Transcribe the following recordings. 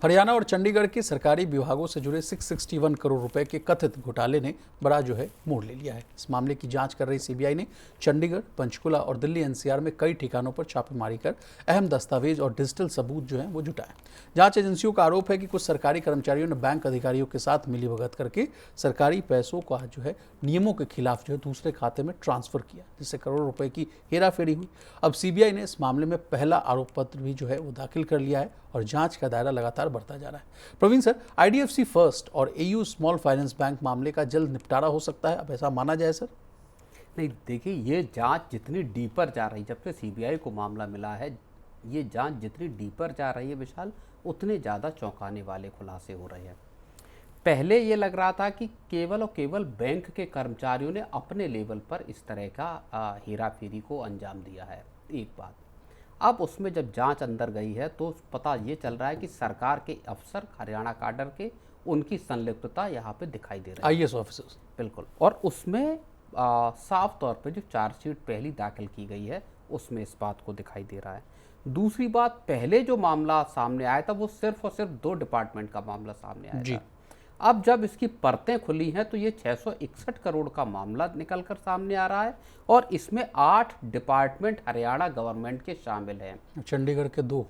हरियाणा और चंडीगढ़ के सरकारी विभागों से जुड़े 661 करोड़ रुपए के कथित घोटाले ने बड़ा मोड़ ले लिया है। इस मामले की जांच कर रही सीबीआई ने चंडीगढ़, पंचकुला और दिल्ली एनसीआर में कई ठिकानों पर छापेमारी कर अहम दस्तावेज और डिजिटल सबूत वो जुटाए। जांच एजेंसियों का आरोप है कि कुछ सरकारी कर्मचारियों ने बैंक अधिकारियों के साथ मिलीभगत करके सरकारी पैसों का नियमों के खिलाफ दूसरे खाते में ट्रांसफर किया, जिससे करोड़ों रुपए की हेराफेरी हुई। अब सीबीआई ने इस मामले में पहला आरोप पत्र भी वो दाखिल कर लिया है और जांच का दायरा लगातार बढ़ता जा रहा है। प्रवीण सर, आईडीएफसी फर्स्ट और एयू स्मॉल फाइनेंस बैंक मामले का जल्द निपटारा हो सकता है, अब ऐसा माना जाए सर? नहीं, देखिए, ये जांच जितनी डीपर जा रही, जब से सीबीआई को मामला मिला है, ये जांच जितनी डीपर जा रही है विशाल, उतने ज़्यादा चौंकाने वाले खुलासे हो रहे हैं। पहले ये लग रहा था कि केवल और केवल बैंक के कर्मचारियों ने अपने लेवल पर इस तरह का हेराफेरी को अंजाम दिया है, एक बात। अब उसमें जब जांच अंदर गई है तो पता ये चल रहा है कि सरकार के अफसर, हरियाणा काडर के, उनकी संलिप्तता यहाँ पे दिखाई दे रही है, आईएएस ऑफिसर्स। बिल्कुल। और उसमें साफ तौर पे जो चार्जशीट पहली दाखिल की गई है उसमें इस बात को दिखाई दे रहा है। दूसरी बात, पहले जो मामला सामने आया था वो सिर्फ और सिर्फ 2 डिपार्टमेंट का मामला सामने आया था। अब जब इसकी परतें खुली हैं तो ये 661 करोड़ का मामला निकलकर सामने आ रहा है और इसमें 8 डिपार्टमेंट हरियाणा गवर्नमेंट के शामिल हैं, चंडीगढ़ के 2।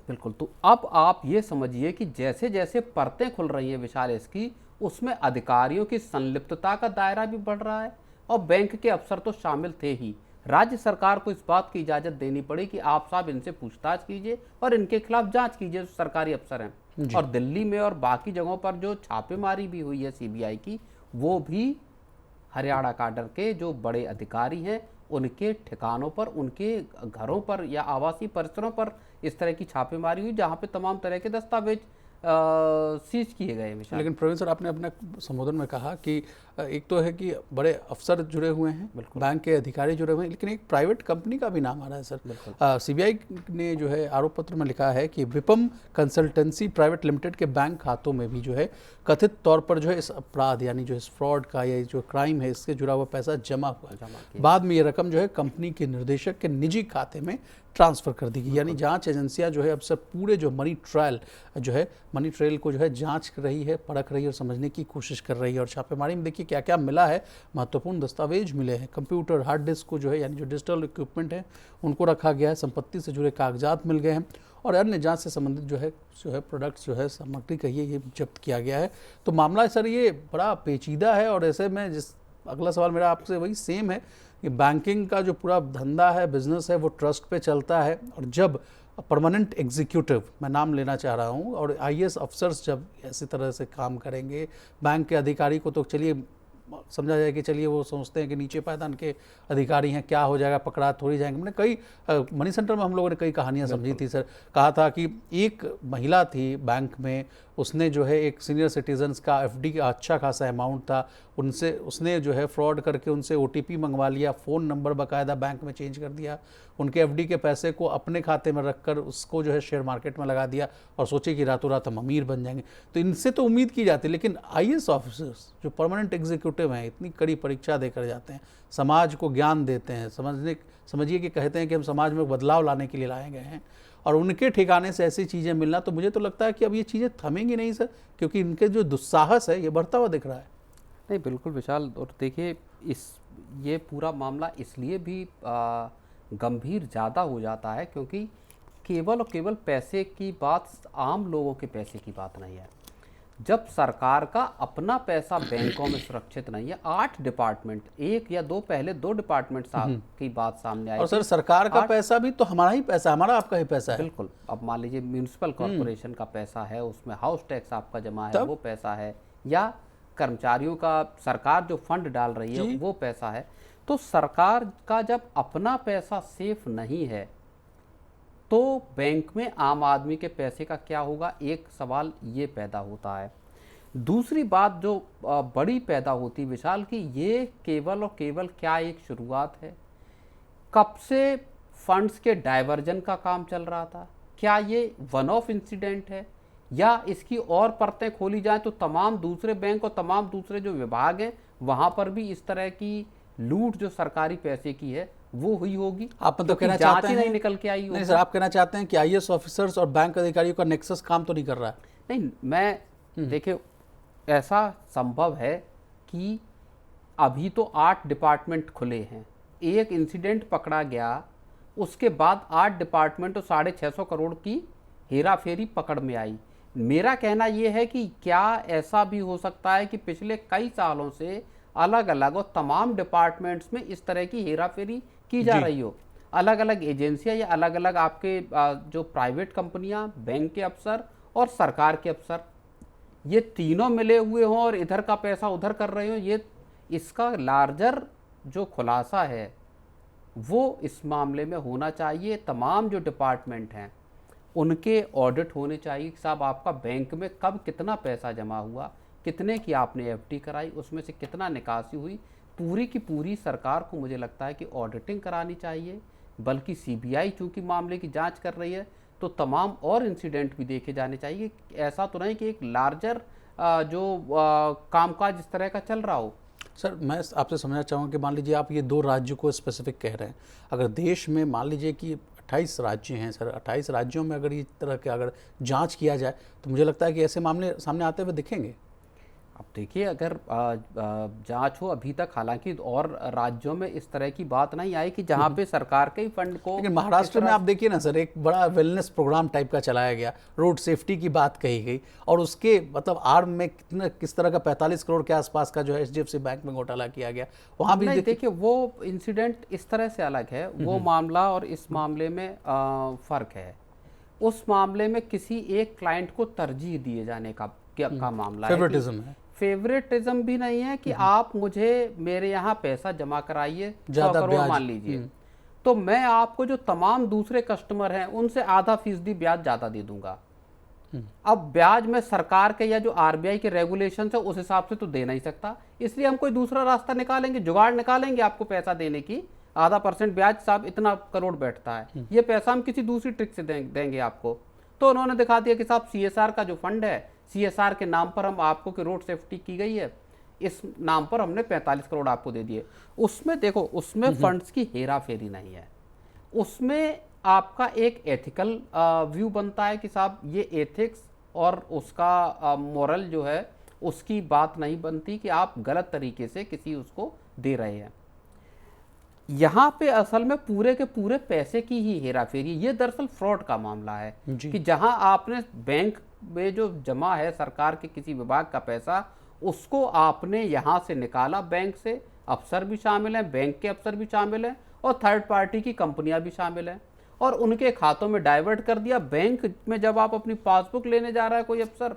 बिल्कुल। तो अब आप ये समझिए कि जैसे जैसे परतें खुल रही हैं विशाल इसकी, उसमें अधिकारियों की संलिप्तता का दायरा भी बढ़ रहा है और बैंक के अफसर तो शामिल थे ही। राज्य सरकार को इस बात की इजाज़त देनी पड़ी कि आप साहब इनसे पूछताछ कीजिए और इनके खिलाफ जांच कीजिए, जो सरकारी अफसर हैं। और दिल्ली में और बाकी जगहों पर जो छापेमारी भी हुई है सीबीआई की, वो भी हरियाणा काडर के जो बड़े अधिकारी हैं उनके ठिकानों पर, उनके घरों पर या आवासीय परिसरों पर इस तरह की छापेमारी हुई, जहां पे तमाम तरह के दस्तावेज सीज किए गए। लेकिन प्रवीण सर, आपने अपने संबोधन में कहा कि एक तो है कि बड़े अफसर जुड़े हुए हैं, बैंक के अधिकारी जुड़े हुए हैं, लेकिन एक प्राइवेट कंपनी का भी नाम आ रहा है सर। सीबीआई ने आरोप पत्र में लिखा है कि विपम कंसल्टेंसी प्राइवेट लिमिटेड के बैंक खातों में भी कथित तौर पर इस अपराध यानी इस फ्रॉड का या जो क्राइम है इससे जुड़ा हुआ पैसा जमा हुआ। बाद में ये रकम कंपनी के निर्देशक के निजी खाते में ट्रांसफर कर दी गई। यानी जांच एजेंसियां अब सब पूरे मनी ट्रायल मनी ट्रेल को जांच कर रही है, परख रही है और समझने की कोशिश कर रही है। और छापेमारी में देखिए क्या क्या मिला है। महत्वपूर्ण दस्तावेज मिले हैं, कंप्यूटर, हार्ड डिस्क को यानी जो डिजिटल इक्विपमेंट है उनको रखा गया है, संपत्ति से जुड़े कागजात मिल गए हैं और अन्य जांच से संबंधित प्रोडक्ट्स सामग्री कहिए ये जब्त किया गया है। तो मामला सर ये बड़ा पेचीदा है और ऐसे में अगला सवाल मेरा आपसे वही सेम है कि बैंकिंग का जो पूरा धंधा है, बिजनेस है, वो ट्रस्ट पे चलता है और जब परमानेंट एग्जीक्यूटिव, मैं नाम लेना चाह रहा हूँ, और आईएएस अफसर्स जब ऐसी तरह से काम करेंगे, बैंक के अधिकारी को तो चलिए समझा जाए कि चलिए वो सोचते हैं कि नीचे पायदान के अधिकारी हैं, क्या हो जाएगा, पकड़ा थोड़ी जाएंगे। मैंने कई मनी सेंटर में हम लोगों ने कई कहानियां समझी थी सर। कहा था कि एक महिला थी बैंक में, उसने एक सीनियर सिटीजन्स का एफडी का अच्छा खासा अमाउंट था, उसने फ्रॉड करके उनसे ओटीपी मंगवा लिया, फ़ोन नंबर बाकायदा बैंक में चेंज कर दिया, उनके एफडी के पैसे को अपने खाते में रखकर उसको शेयर मार्केट में लगा दिया और सोचे कि रातों रात हम अमीर बन जाएंगे। तो इनसे तो उम्मीद की जाती है, लेकिन आईएएस ऑफिसर्स जो परमानेंट एग्जीक्यूटिव हैं, इतनी कड़ी परीक्षा देकर जाते हैं, समाज को ज्ञान देते हैं, समझिए कि कहते हैं कि हम समाज में बदलाव लाने के लिए लाए गए हैं, और उनके ठिकाने से ऐसी चीज़ें मिलना, तो मुझे तो लगता है कि अब ये चीज़ें थमेंगी नहीं सर, क्योंकि इनके जो दुस्साहस है ये बढ़ता हुआ दिख रहा है। नहीं, बिल्कुल विशाल। और देखिए, ये पूरा मामला इसलिए भी गंभीर ज़्यादा हो जाता है क्योंकि केवल और केवल पैसे की बात, आम लोगों के पैसे की बात नहीं है। जब सरकार का अपना पैसा बैंकों में सुरक्षित नहीं है, 8 डिपार्टमेंट, एक या दो, पहले 2 डिपार्टमेंट की बात सामने आई। और सर सरकार का पैसा भी तो हमारा ही पैसा, हमारा आपका ही पैसा है। बिल्कुल। अब मान लीजिए म्यूनिसिपल कॉर्पोरेशन का पैसा है, उसमें हाउस टैक्स आपका जमा है, वो पैसा है, या कर्मचारियों का सरकार जो फंड डाल रही है वो पैसा है। तो सरकार का जब अपना पैसा सेफ नहीं है तो बैंक में आम आदमी के पैसे का क्या होगा, एक सवाल ये पैदा होता है। दूसरी बात जो बड़ी पैदा होती विशाल, कि ये केवल और केवल क्या एक शुरुआत है? कब से फंड्स के डाइवर्जन का काम चल रहा था? क्या ये वन ऑफ इंसिडेंट है, या इसकी और परतें खोली जाएं तो तमाम दूसरे बैंक और तमाम दूसरे जो विभाग हैं वहाँ पर भी इस तरह की लूट जो सरकारी पैसे की है वो हुई होगी। आप मतलब कहना जांच चाहते ही हैं नहीं निकल के आई नहीं होगी। सर, आप कहना चाहते हैं कि आईएएस ऑफिसर्स और बैंक अधिकारियों का नेक्सस काम तो नहीं कर रहा है? नहीं, मैं देखिए, ऐसा संभव है कि अभी तो 8 डिपार्टमेंट खुले हैं, एक इंसिडेंट पकड़ा गया, उसके बाद 8 डिपार्टमेंट और 650 करोड़ की हेरा फेरी पकड़ में आई। मेरा कहना यह है कि क्या ऐसा भी हो सकता है कि पिछले कई सालों से अलग अलग और तमाम डिपार्टमेंट्स में इस तरह की हेरा फेरी की जा रही हो, अलग अलग एजेंसियां या अलग अलग आपके जो प्राइवेट कंपनियां, बैंक के अफसर और सरकार के अफसर, ये तीनों मिले हुए हों और इधर का पैसा उधर कर रहे हो। ये इसका लार्जर जो खुलासा है वो इस मामले में होना चाहिए। तमाम जो डिपार्टमेंट हैं उनके ऑडिट होने चाहिए कि साहब आपका बैंक में कब कितना पैसा जमा हुआ, कितने की आपने एफडी कराई, उसमें से कितना निकासी हुई, पूरी की पूरी सरकार को मुझे लगता है कि ऑडिटिंग करानी चाहिए। बल्कि सीबीआई चूंकि मामले की जांच कर रही है तो तमाम और इंसिडेंट भी देखे जाने चाहिए। ऐसा तो नहीं कि एक लार्जर जो कामकाज इस तरह का चल रहा हो। सर मैं आपसे समझना चाहूँगा कि मान लीजिए आप ये 2 राज्यों को स्पेसिफिक कह रहे हैं, अगर देश में मान लीजिए कि 28 राज्य हैं सर, 28 राज्यों में अगर इस तरह के अगर जांच किया जाए तो मुझे लगता है कि ऐसे मामले सामने आते हुए दिखेंगे। अब देखिए, अगर जांच हो, अभी तक हालांकि और राज्यों में इस तरह की बात नहीं आई कि जहां पे सरकार के ही फंड को, लेकिन महाराष्ट्र में आप देखिए ना सर, एक बड़ा वेलनेस प्रोग्राम टाइप का चलाया गया, रोड सेफ्टी की बात कही गई और उसके मतलब आड़ में किस तरह का 45 करोड़ के आसपास का जो है एचडीएफसी बैंक में घोटाला किया गया, वहां भी देखिए वो इंसिडेंट इस तरह से अलग है, वो मामला और इस मामले में फर्क है। उस मामले में किसी एक क्लाइंट को तरजीह दिए जाने का मामला है, फेवरेटिज्म है। फेवरेटिज्म भी नहीं है कि आप मुझे मेरे यहाँ पैसा जमा कराइए 100 करोड़ मान लीजिए, तो मैं आपको जो तमाम दूसरे कस्टमर हैं उनसे आधा फीसदी ब्याज ज़्यादा दे दूंगा। अब ब्याज में सरकार के या जो आरबीआई के रेगुलेशन है उस हिसाब से तो दे नहीं सकता, इसलिए हम कोई दूसरा रास्ता निकालेंगे, जुगाड़ निकालेंगे आपको पैसा देने की। आधा % ब्याज साहब इतना करोड़ बैठता है, ये पैसा हम किसी दूसरी ट्रिक से देंगे आपको। तो उन्होंने दिखा दिया कि साहब सीएसआर का जो फंड है, सीएसआर के नाम पर हम आपको कि रोड सेफ्टी की गई है, इस नाम पर हमने 45 करोड़ आपको दे दिए। उसमें देखो, उसमें फंड्स की हेरा फेरी नहीं है, उसमें आपका एक एथिकल व्यू बनता है कि साहब ये एथिक्स और उसका मोरल जो है उसकी बात नहीं बनती कि आप गलत तरीके से किसी उसको दे रहे हैं। यहाँ पे असल में पूरे के पूरे पैसे की ही हेरा फेरी, ये दरअसल फ्रॉड का मामला है कि जहां आपने बैंक में जो जमा है सरकार के किसी विभाग का पैसा, उसको आपने यहाँ से निकाला बैंक से, अफसर भी शामिल हैं, बैंक के अफसर भी शामिल हैं और थर्ड पार्टी की कंपनियां भी शामिल हैं, और उनके खातों में डाइवर्ट कर दिया। बैंक में जब आप अपनी पासबुक लेने जा रहा है कोई अफसर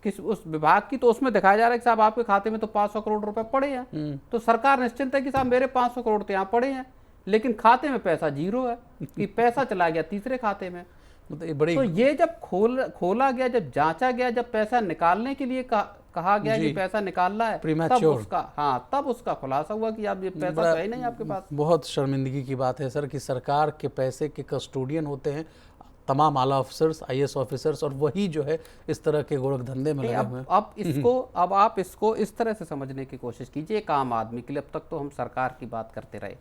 किस उस विभाग की, तो उसमें दिखाया जा रहा है कि साहब आपके खाते में तो 500 करोड़ रुपए पड़े हैं, तो सरकार निश्चिंत है कि साहब मेरे 500 करोड़ तो यहाँ पड़े हैं, लेकिन खाते में पैसा 0 है कि पैसा चला गया तीसरे खाते में। तो ये जब खोला गया, जब जांचा गया, जब पैसा निकालने के लिए कहा गया कि पैसा निकालना है, तब उसका खुलासा हुआ कि आप ये पैसा तो है नहीं आपके पास। बहुत शर्मिंदगी की बात है सर कि सरकार के पैसे के कस्टोडियन होते हैं तमाम आला अफसर्स, आईएएस ऑफिसर्स, और वही जो है इस तरह के गोरख धंधे में लगे हुए हैं। अब आप इसको इस तरह से समझने की कोशिश कीजिए, एक आम आदमी के लिए। अब तक तो हम सरकार की बात करते रहे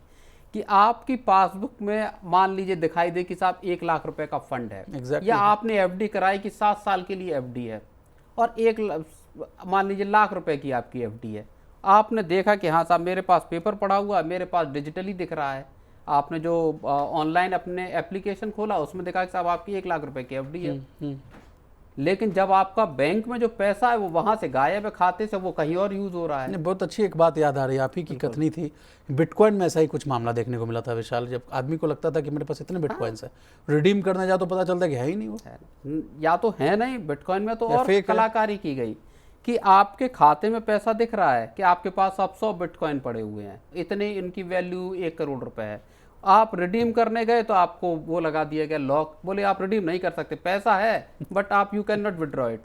कि आपकी पासबुक में मान लीजिए दिखाई दे कि साहब 1 लाख रुपए का फंड है, या आपने एफडी कराई कि 7 साल के लिए एफडी है, और मान लीजिए लाख रुपए की आपकी एफडी है। आपने देखा कि हाँ साहब मेरे पास पेपर पड़ा हुआ है, मेरे पास डिजिटली दिख रहा है, आपने जो ऑनलाइन अपने एप्लीकेशन खोला उसमें देखा कि साहब आपकी 1 लाख रुपए की एफडी है, लेकिन जब आपका बैंक में जो पैसा है वो वहां से गायब है खाते से, वो कहीं और यूज हो रहा है। बहुत अच्छी एक बात याद आ रही है, आप ही की कथनी थी, बिटकॉइन में ऐसा ही कुछ मामला देखने को मिला था विशाल, जब आदमी को लगता था कि मेरे पास इतने बिटकॉइंस है, रिडीम करने जाओ तो पता चलता है कि है ही नहीं वो, या तो है नहीं बिटकॉइन में, तो और कलाकारी की गई कि आपके खाते में पैसा दिख रहा है कि आपके पास अब 100 बिटकॉइन पड़े हुए हैं, इतने इनकी वैल्यू 1 करोड़ रुपए है। आप रिडीम करने गए तो आपको वो लगा दिया गया लॉक, बोले आप रिडीम नहीं कर सकते, पैसा है बट आप you can not withdraw it.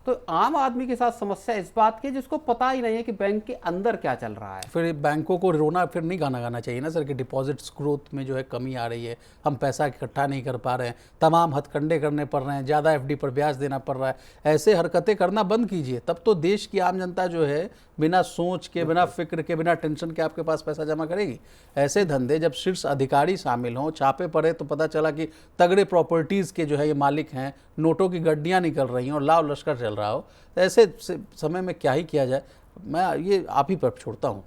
तो आम आदमी के साथ समस्या इस बात की जिसको पता ही नहीं है कि बैंक के अंदर क्या चल रहा है। फिर बैंकों को रोना फिर नहीं गाना गाना चाहिए ना सर कि डिपॉजिट्स ग्रोथ में जो है कमी आ रही है, हम पैसा इकट्ठा नहीं कर पा रहे हैं, तमाम हथकंडे करने पड़ रहे हैं, ज़्यादा एफडी पर ब्याज देना पड़ रहा है। ऐसे हरकतें करना बंद कीजिए, तब तो देश की आम जनता जो है बिना सोच के, बिना फिक्र के, बिना टेंशन के आपके पास पैसा जमा करेगी। ऐसे धंधे जब शीर्ष अधिकारी शामिल हों, छापे पड़े तो पता चला कि तगड़े प्रॉपर्टीज़ के जो है ये मालिक हैं, नोटों की गड्डियाँ निकल रही हैं और लाव लश्कर चल रहा हो, तो ऐसे समय में क्या ही किया जाए। मैं ये आप ही पर छोड़ता हूँ।